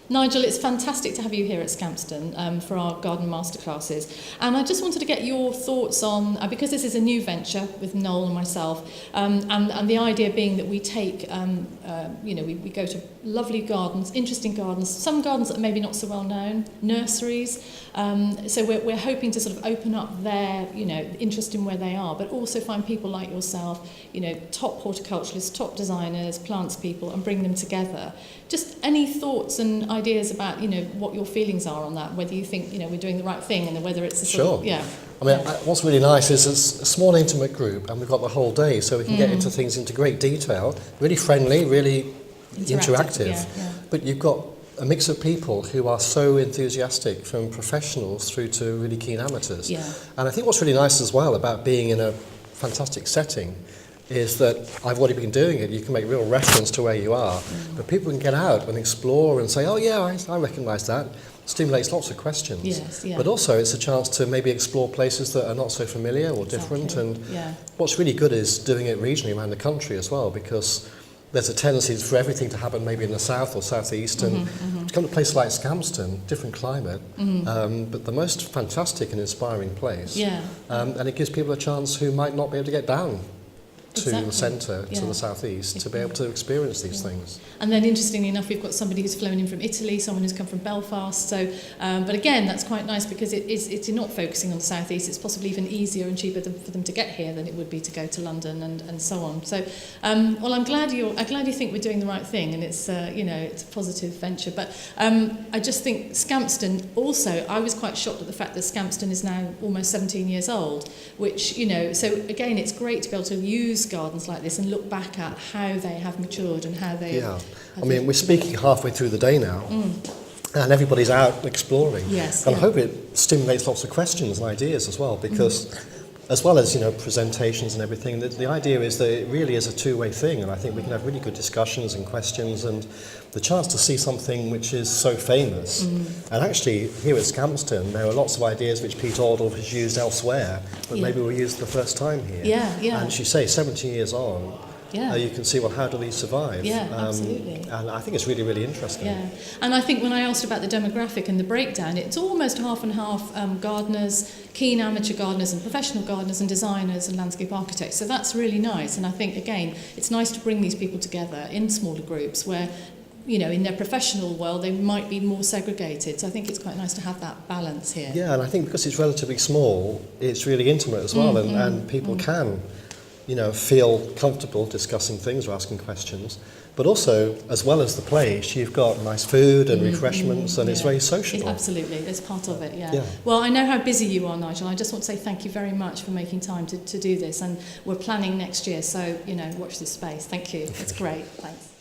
Nigel, it's fantastic to have you here at Scampston for our Garden Masterclasses. And I just wanted to get your thoughts on, because this is a new venture with Noel and myself, and the idea being that we take, we go to lovely gardens, interesting gardens, some gardens that are maybe not so well known, nurseries. So we're hoping to sort of open up their, interest in where they are, but also find people like yourself, top horticulturalists, top designers, plants people, and bring them together. Just any thoughts and ideas about, what your feelings are on that, whether you think, we're doing the right thing and whether it's a sort of, I mean, what's really nice is it's a small intimate group and we've got the whole day, so we can get into things into great detail, really friendly, really interactive. But you've got a mix of people who are so enthusiastic, from professionals through to really keen amateurs. And I think what's really nice as well about being in a fantastic setting is that I've already been doing it. You can make real reference to where you are, but people can get out and explore and say, oh yeah, I recognise that. Stimulates lots of questions. But also it's a chance to maybe explore places that are not so familiar or different. And what's really good is doing it regionally around the country as well, because there's a tendency for everything to happen maybe in the south or southeast, and to come to a place like Scampston, different climate, but the most fantastic and inspiring place. And it gives people a chance who might not be able to get down to the centre, to the southeast, to be able to experience these things. And then interestingly enough, we've got somebody who's flown in from Italy, someone who's come from Belfast, so but again, that's quite nice because it's not focusing on the southeast. It's possibly even easier and cheaper for them to get here than it would be to go to London and so on. So well, I'm glad you think we're doing the right thing, and it's it's a positive venture. But I just think Scampston also, I was quite shocked at the fact that Scampston is now almost 17 years old, which so again, it's great to be able to use gardens like this and look back at how they have matured and how they we're speaking halfway through the day now, and everybody's out exploring, and I hope it stimulates lots of questions and ideas as well, because as well as presentations and everything, the idea is that it really is a two-way thing, and I think we can have really good discussions and questions, and the chance to see something which is so famous. And actually here at Scampston there are lots of ideas which Pete Aldle has used elsewhere, but maybe we used the first time here. And as you say, 70 years on, you can see, well, how do these survive? Absolutely. And I think it's really, really interesting. And I think when I asked about the demographic and the breakdown, it's almost half and half gardeners, keen amateur gardeners and professional gardeners and designers and landscape architects. So that's really nice. And I think, again, it's nice to bring these people together in smaller groups where, in their professional world, they might be more segregated. So I think it's quite nice to have that balance here. Yeah, and I think because it's relatively small, it's really intimate as well, and people can feel comfortable discussing things or asking questions. But also, as well as the place, you've got nice food and refreshments, and it's very sociable. Absolutely, it's part of it, Well, I know how busy you are, Nigel. I just want to say thank you very much for making time to do this, and we're planning next year, so, watch this space. Thank you. It's great. Thanks.